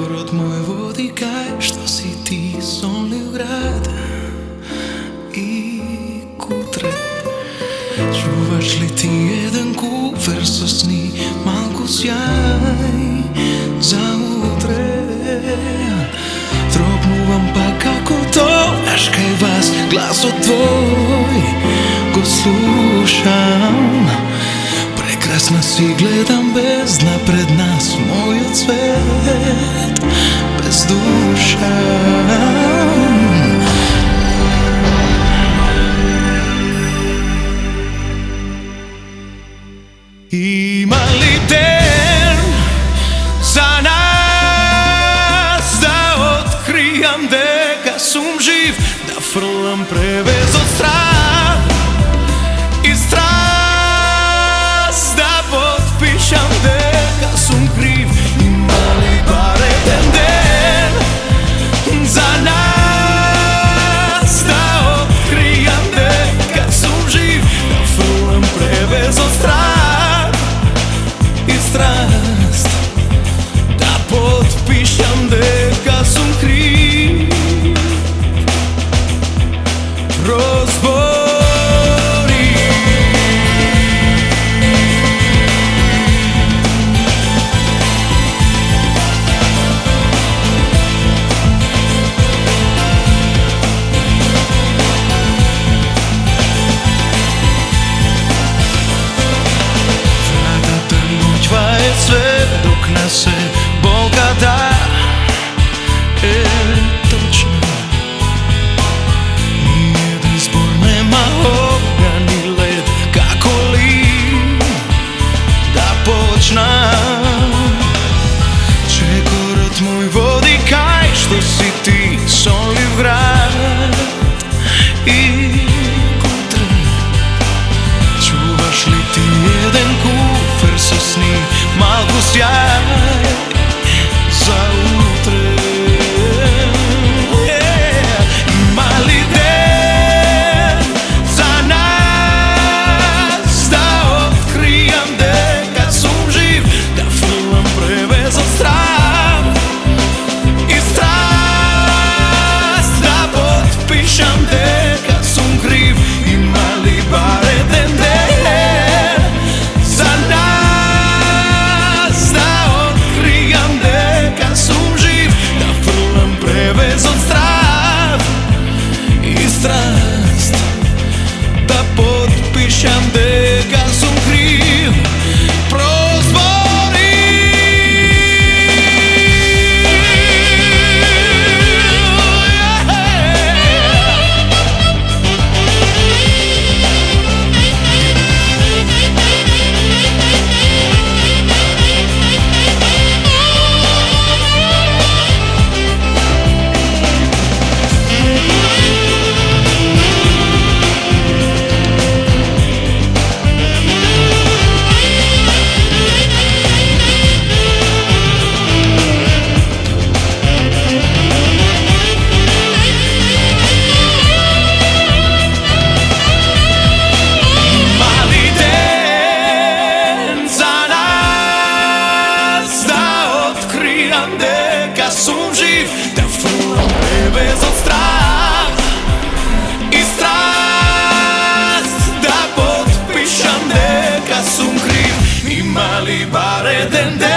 rod moj vodi kaj što si ti sonljiv grad i kutre. Čuvaš li ti jedan kufer sa sni, malku sjaj za utre? Tropnuvam pa kako to, znaš kaj vas glaso tvoj ko slušam. Prekrasna si, gledam bezdna pred nas, moj cvet bez duša. Ima li den za nas da otkrijam deka sum živ, da frlam prevez od strah i strast, da potpišam deka sum kriv? Ima li bare den den za nas da otkrijam deka sum živ, da frlam prevez od strah i strast, da potpišam deka sum kriv? Rozbori vrata trnućva je sve dok nas se Boga da točno. Nijedan zbor nema ognja ni led, kako li da počna? Čeko rod moj vodi kaj što si ti sonljiv grad i kutre. Čuvaš li ti jedan kufer sa sni, malku sjaj za utre? Ima li den za nas da otkrijam deka sum živ, da frlam prevez od strah i strast, da potpišam deka sum kriv? Ima li bare den den za nas da otkrijam deka sum živ, da frlam prevez od strah i strast, da potpišam deka sum kriv? Prozbori deka sum živ, da frlam prevez od strah i strast, da potpišam deka sum kriv? Ima li bare den den